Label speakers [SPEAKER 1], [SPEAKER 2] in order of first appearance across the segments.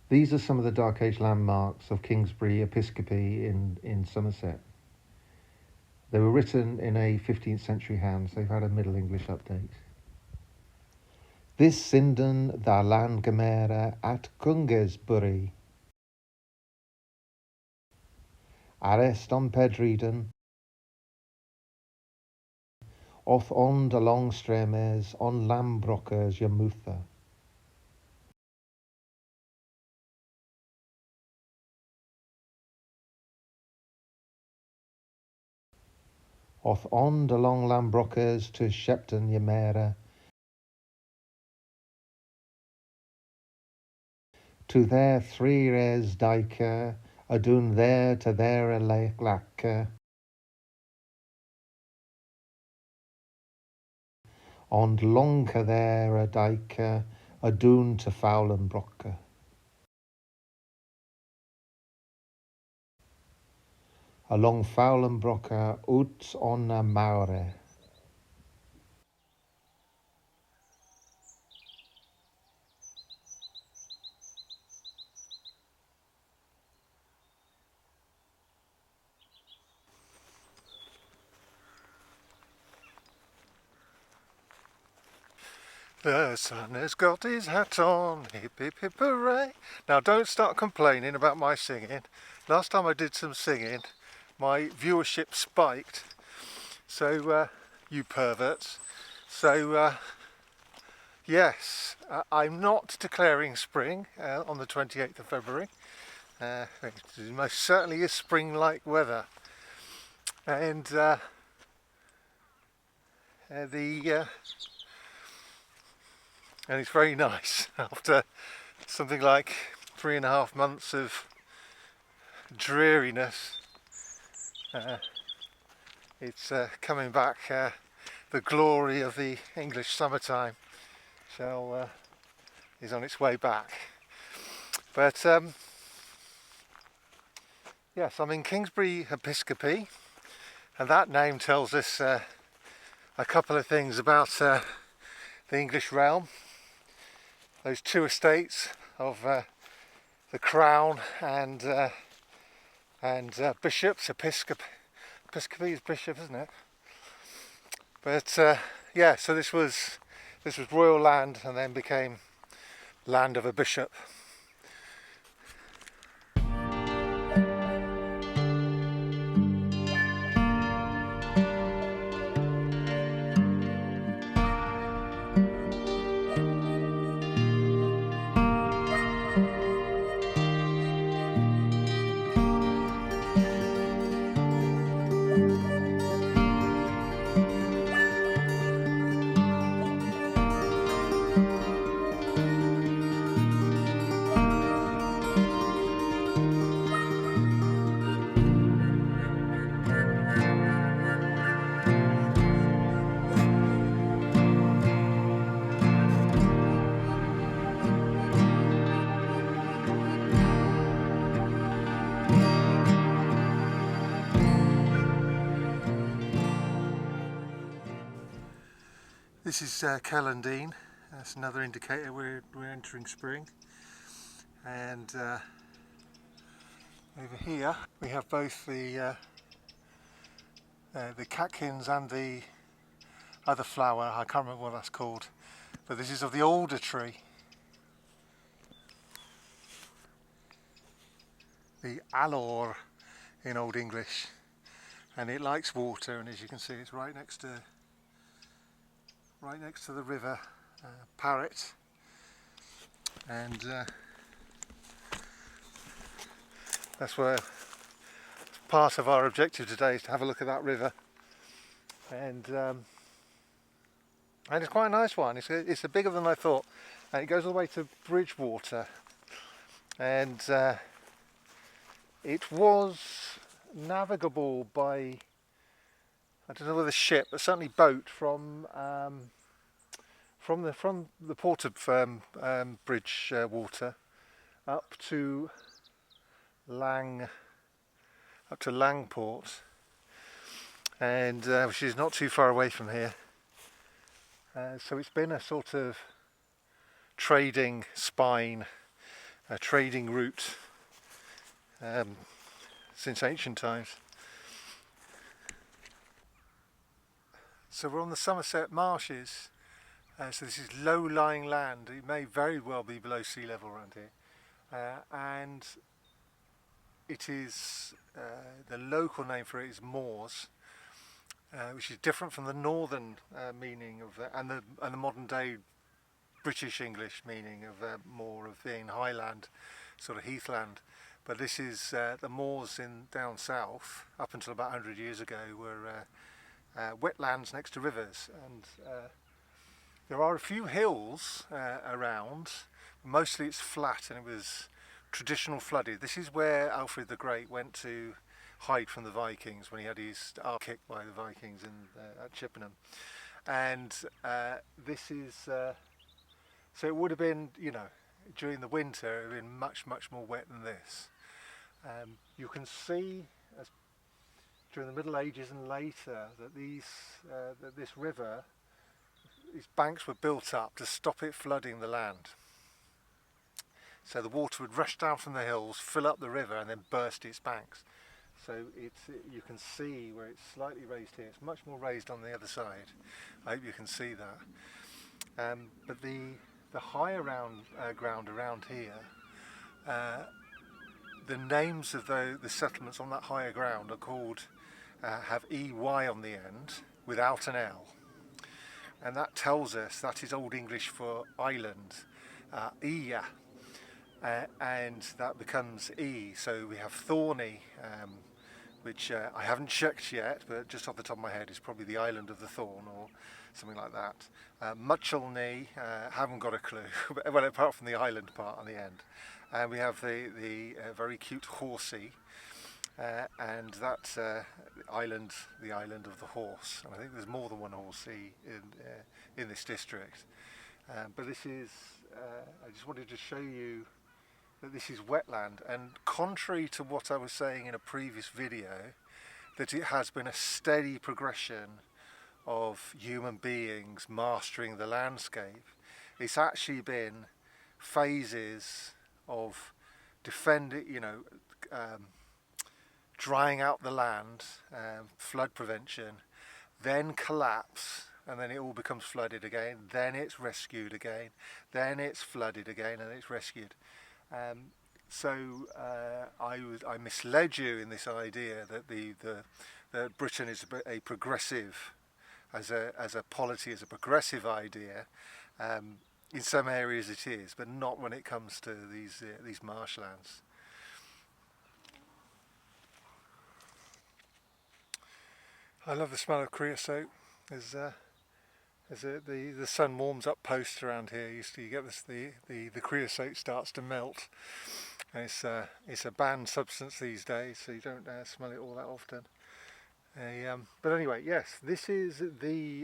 [SPEAKER 1] These are some of the Dark Age landmarks of Kingsbury Episcopi in Somerset. They were written in a 15th century hand, so they've had a Middle English update. This Sinden da Landgemere at Kungesbury. Arrest on Pedriden. Off on de long stremes on Lambrookers Jamutha. Off on de long Lambrookers to Shepton Yamera. To their three res diker, adun there to their a lacker. On lonker there a diker, adun to Fowlenbrocker. Along Fowlenbrocker ut on a Maure.
[SPEAKER 2] The sun has got his hat on, hip hip hip hooray. Now don't start complaining about my singing. Last time I did some singing, my viewership spiked. So, you perverts. So, yes, I'm not declaring spring on the 28th of February. It most certainly is spring-like weather. And and it's very nice after something like 3.5 months of dreariness. It's coming back. The glory of the English summertime is on its way back. But yes, I'm in Kingsbury Episcopi, and that name tells us a couple of things about the English realm. Those two estates of the crown and bishops. Episcopi is bishop, isn't it? But yeah, so this was royal land and then became land of a bishop. This is Kellandine. That's another indicator we're entering spring. And over here we have both the catkins and the other flower. I can't remember what that's called, but this is of the alder tree. The alor in Old English, and it likes water. And as you can see, it's right next to the river Parrett, and that's where part of our objective today is to have a look at that river, and it's quite a nice one. It's bigger than I thought, and it goes all the way to Bridgewater, and it was navigable by, I don't know whether ship, but certainly boat from the port of Bridgewater up to Langport, and which is not too far away from here. So it's been a sort of trading spine a trading route since ancient times. So we're on the Somerset marshes. So this is low-lying land. It may very well be below sea level around here, and it is the local name for it is moors, which is different from the northern meaning of and the modern day British English meaning of moor of being highland, sort of heathland. But this is the moors in down south up until about 100 years ago were wetlands next to rivers, and there are a few hills around. Mostly it's flat, and it was traditional flooded. This is where Alfred the Great went to hide from the Vikings when he had his arse kicked by the Vikings at Chippenham. And this is so it would have been, you know, during the winter it would have been much more wet than this. You can see during the Middle Ages and later that this river, these banks were built up to stop it flooding the land. So the water would rush down from the hills, fill up the river, and then burst its banks. So you can see where it's slightly raised here. It's much more raised on the other side. I hope you can see that. But the higher ground around here, the names of the settlements on that higher ground are called, have EY on the end without an L. And that tells us that is Old English for island, Ia, and that becomes E. So we have Thorney, which I haven't checked yet, but just off the top of my head is probably the island of the Thorn or something like that. Muchelney, haven't got a clue, well, apart from the island part on the end. And we have the very cute Horsey, and that's the island of the horse. And I think there's more than one Horsey in this district. But this is, I just wanted to show you that this is wetland, and contrary to what I was saying in a previous video, that it has been a steady progression of human beings mastering the landscape. It's actually been phases of drying out the land, flood prevention, then collapse, and then it all becomes flooded again, then it's rescued again, then it's flooded again, and it's rescued. I misled you in this idea that that Britain is a progressive, as a polity, as a progressive idea. In some areas it is, but not when it comes to these marshlands. I love the smell of creosote. As the sun warms up posts around here, you get this, the creosote starts to melt. And it's a banned substance these days, so you don't smell it all that often. But anyway, yes, this is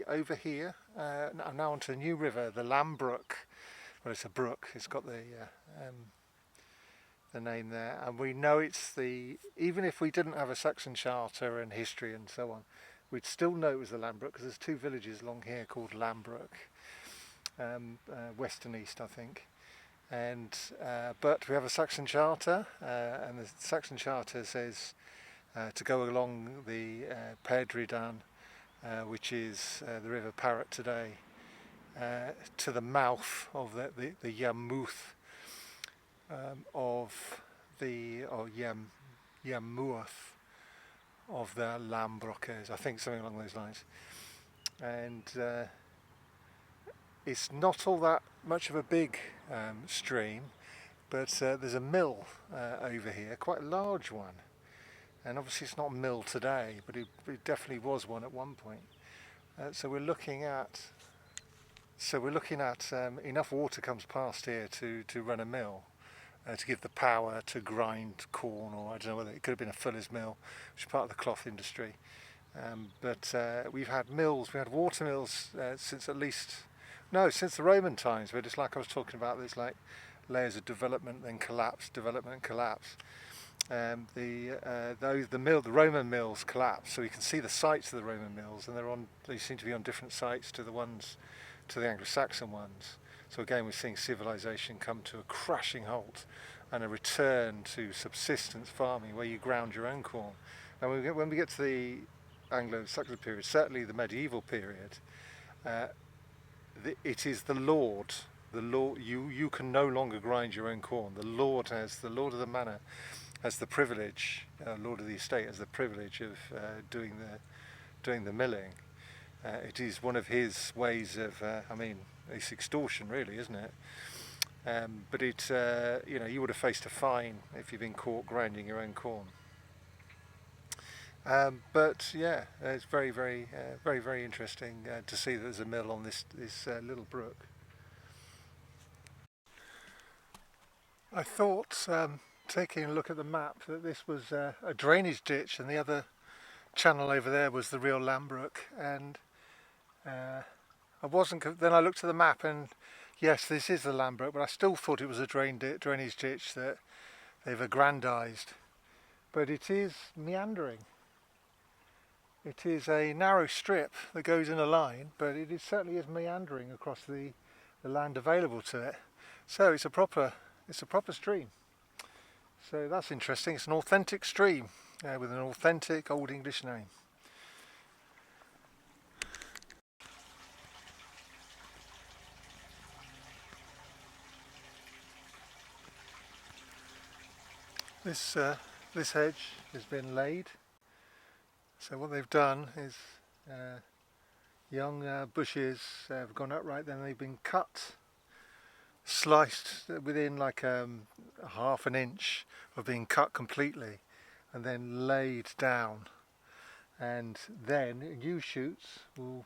[SPEAKER 2] over here. I'm now onto a new river, the Lambrook. Well, it's a brook. It's got the name there, and we know it's even if we didn't have a Saxon charter and history and so on, we'd still know it was the Lambrook because there's two villages along here called Lambrook, west and east, I think. And but we have a Saxon charter, and the Saxon charter says to go along the Parrett, which is the river Parrett today, to the mouth of the Yarmouth Yarmouth of the Lambrookers, I think, something along those lines. And it's not all that much of a big stream, but there's a mill over here, quite a large one. And obviously it's not a mill today, but it definitely was one at one point. So we're looking at enough water comes past here to run a mill, to give the power to grind corn, or I don't know whether it could have been a fuller's mill, which is part of the cloth industry. But we've had mills, we had water mills since the Roman times, but it's like I was talking about, there's like layers of development, then collapse, development, collapse. The Roman mills collapsed, so you can see the sites of the Roman mills, and they seem to be on different sites to the Anglo-Saxon ones. So again, we're seeing civilization come to a crashing halt and a return to subsistence farming where you ground your own corn. And when we get to the anglo-saxon period, certainly the medieval period, it is the lord. The lord, you can no longer grind your own corn. The lord of the manor has the privilege, lord of the estate has the privilege of doing the milling. It is one of his ways of, it's extortion really, isn't it? But you would have faced a fine if you've been caught grinding your own corn. But yeah, it's very, very, very interesting to see that there's a mill on this little brook. I thought, taking a look at the map, that this was a drainage ditch, and the other channel over there was the real Lambrook. And I wasn't. Then I looked at the map, and yes, this is the Lambrook, but I still thought it was a drainage ditch that they've aggrandised. But it is meandering. It is a narrow strip that goes in a line, but it certainly is meandering across the land available to it. So it's a proper stream. So that's interesting. It's an authentic stream with an authentic Old English name. This hedge has been laid. So what they've done is young bushes have gone upright, then they've been cut, sliced within like half an inch of being cut completely, and then laid down. And then new shoots will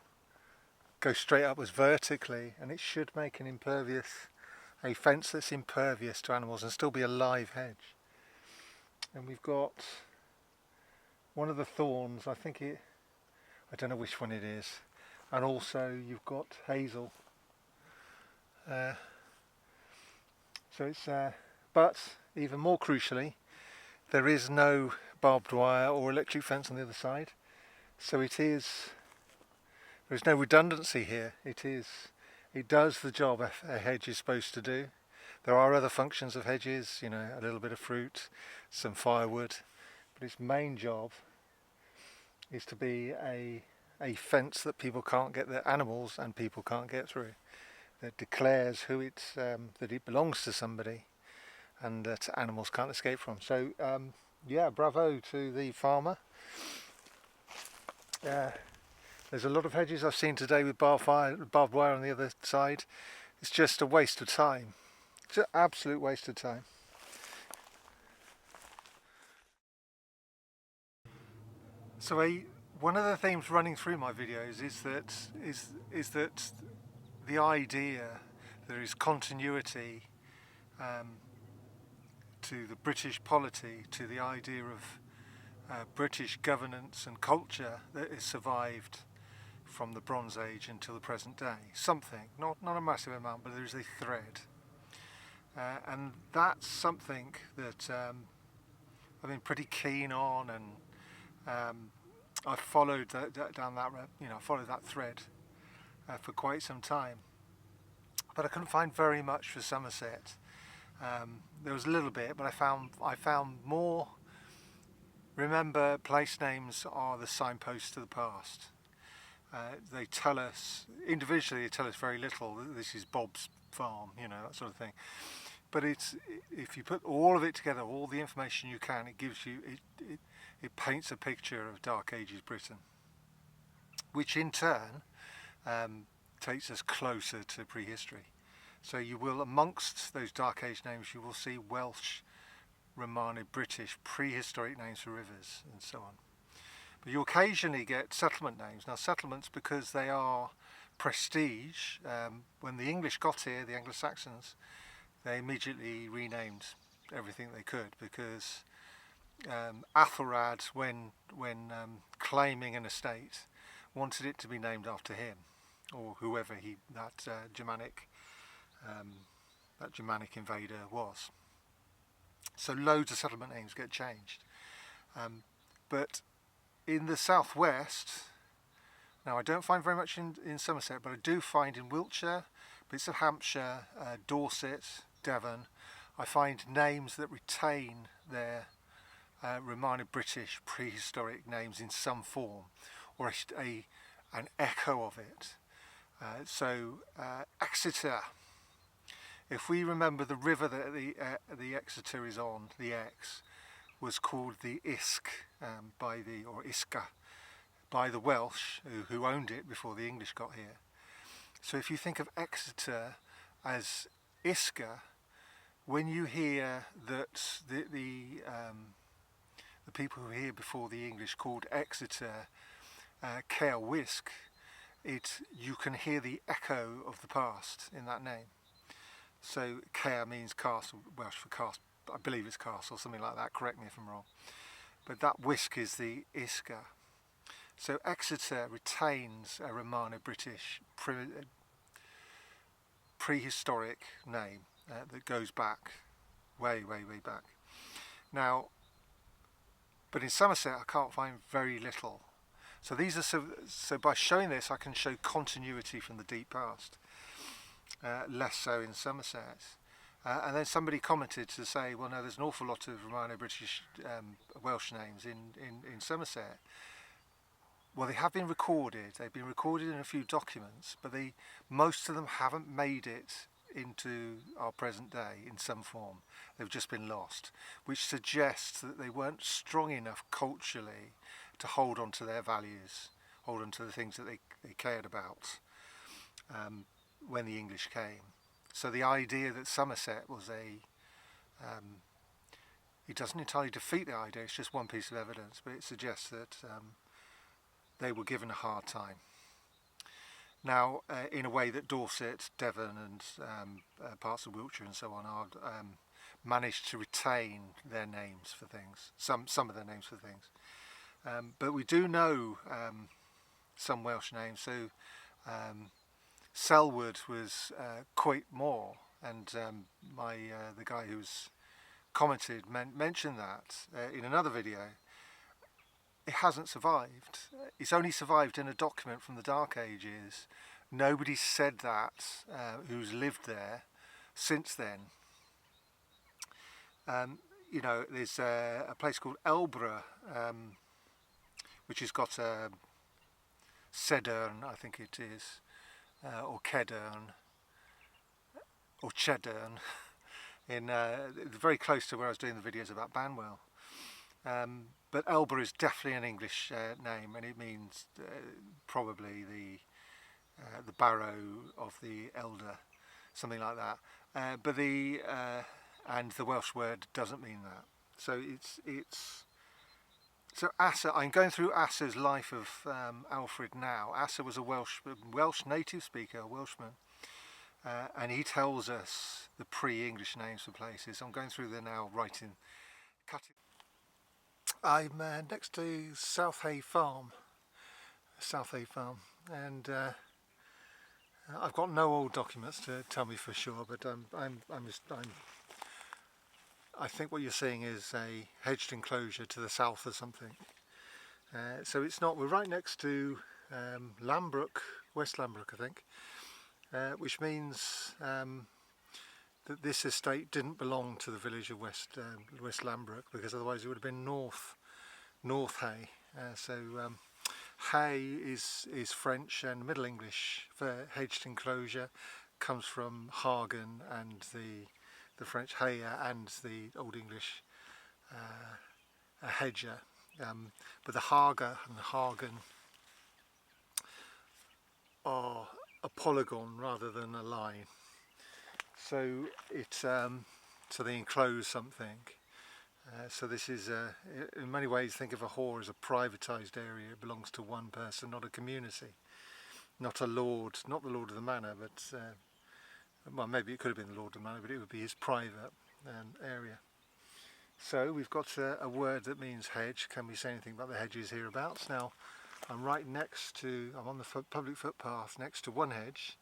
[SPEAKER 2] go straight upwards vertically, and it should make a fence that's impervious to animals and still be a live hedge. And we've got one of the thorns, I don't know which one it is, and also you've got hazel. So it's, but even more crucially, there is no barbed wire or electric fence on the other side. So there is no redundancy here. It does the job a hedge is supposed to do. There are other functions of hedges, a little bit of fruit, some firewood, but its main job is to be a fence that people can't get, that animals and people can't get through, that declares that it belongs to somebody and that animals can't escape from. So yeah, bravo to the farmer. There's a lot of hedges I've seen today with barbed wire on the other side. It's just a waste of time. It's an absolute waste of time. So one of the themes running through my videos is that the idea there is continuity to the British polity, to the idea of British governance and culture that has survived from the Bronze Age until the present day. Something, not a massive amount, but there is a thread. And that's something that I've been pretty keen on, and I've followed followed that thread for quite some time. But I couldn't find very much for Somerset. There was a little bit, but I found more. Remember, place names are the signposts to the past. They tell us, individually they tell us very little. This is Bob's farm, that sort of thing. But if you put all of it together, all the information you can, it gives you, it paints a picture of Dark Ages Britain, which in turn takes us closer to prehistory. So you will, amongst those Dark Age names, you will see Welsh, Romano-British, prehistoric names for rivers and so on. But you occasionally get settlement names. Now settlements, because they are prestige, when the English got here, the Anglo-Saxons, they immediately renamed everything they could, because Athelred, when claiming an estate, wanted it to be named after him, or whoever that Germanic invader was. So loads of settlement names get changed. But in the southwest, now I don't find very much in Somerset, but I do find in Wiltshire, bits of Hampshire, Dorset, Devon, I find names that retain their Romano-British prehistoric names in some form, or an echo of it. So Exeter, if we remember the river that the Exeter is on, the Ex, was called the Isk or Iska by the Welsh who owned it before the English got here. So if you think of Exeter as Iska, when you hear that the people who were here before the English called Exeter Caer Wisk, you can hear the echo of the past in that name. So Caer means castle, Welsh for castle, I believe it's castle, something like that, correct me if I'm wrong. But that Wisk is the Iska. So Exeter retains a Romano-British prehistoric name that goes back way back. Now, but in Somerset I can't find very little. So these are so by showing this I can show continuity from the deep past. Less so in Somerset. And then somebody commented to say, well, no, there's an awful lot of Romano-British Welsh names in Somerset. Well, they have been recorded. They've been recorded in a few documents, but most of them haven't made it into our present day in some form. They've just been lost, which suggests that they weren't strong enough culturally to hold on to their values, hold on to the things that they cared about when the English came. So the idea that Somerset was it doesn't entirely defeat the idea, it's just one piece of evidence, but it suggests that they were given a hard time. Now, in a way that Dorset, Devon and parts of Wiltshire and so on are managed to retain their names for things, some of their names for things. But we do know some Welsh names, so Selwood was quite more, and the guy who's commented mentioned that in another video. It hasn't survived. It's only survived in a document from the Dark Ages. Nobody's said that who's lived there since then. You know, there's a place called Elborough, which has got a Sedern, I think it is, or Kedern, or Chedern, very close to where I was doing the videos about Banwell. But Elborough is definitely an English name, and it means probably the barrow of the elder, something like that. And the Welsh word doesn't mean that. So so Asa. I'm going through Asa's life of Alfred now. Asa was a Welsh native speaker, a Welshman, and he tells us the pre-English names for places. I'm going through there now, cutting. I'm next to South Hay Farm, and I've got no old documents to tell me for sure, but I think what you're seeing is a hedged enclosure to the south or something. So it's not. We're right next to Lambrook, West Lambrook, I think, which means that this estate didn't belong to the village of West Lambrook, because otherwise it would have been North Hay. So Hay is French, and Middle English for hedged enclosure comes from Hagen and the French Heyer and the Old English a hedger. But the Haga and the Hagen are a polygon rather than a line. So so they enclose something. So this is in many ways, think of a whore as a privatised area. It belongs to one person, not a community, not a lord, not the lord of the manor, but well, maybe it could have been the lord of the manor, but it would be his private area. So we've got a word that means hedge. Can we say anything about the hedges hereabouts? Now, I'm on the public footpath next to one hedge,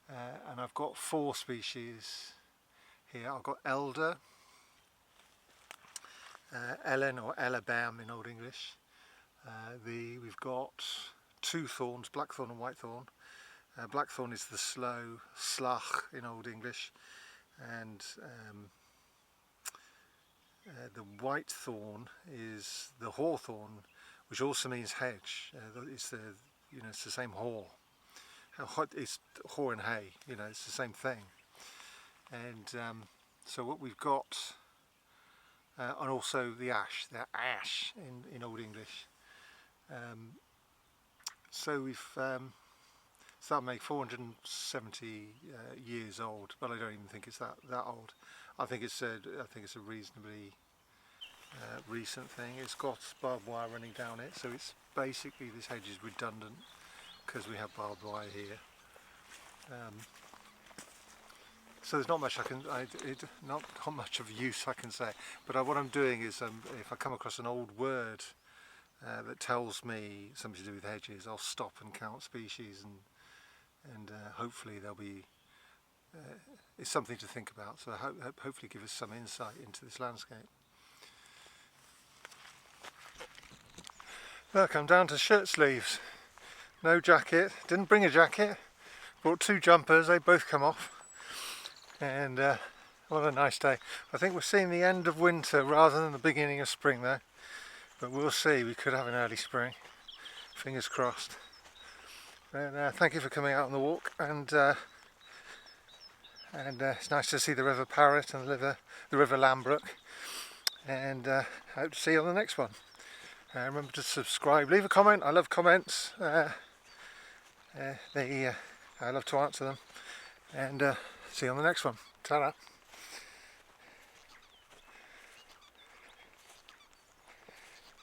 [SPEAKER 2] and I've got 4 species here. I've got elder, Ellen or Elabam in Old English. We've got 2 thorns, blackthorn and whitethorn. Blackthorn is the slow, slach in Old English, and the white thorn is the hawthorn, which also means hedge. It's the it's the same haw. It's haw and hay. It's the same thing. And so what we've got, and also the ash in Old English. So we've so that make 470 years old, but I don't even think it's that old. I think it's a reasonably recent thing. It's got barbed wire running down it, so it's basically, this hedge is redundant because we have barbed wire here. So there's not much not much of use I can say. But what I'm doing is, if I come across an old word that tells me something to do with hedges, I'll stop and count species, and hopefully there'll be it's something to think about. So hopefully give us some insight into this landscape. Look, I'm down to shirt sleeves, no jacket. Didn't bring a jacket. Brought 2 jumpers. They both come off. And what a nice day. I think we're seeing the end of winter rather than the beginning of spring though. But we'll see, we could have an early spring. Fingers crossed. But, thank you for coming out on the walk, and it's nice to see the River Parrett and the River Lambrook. And hope to see you on the next one. Remember to subscribe, leave a comment. I love comments. I love to answer them. And see you on the next one. Ta-da.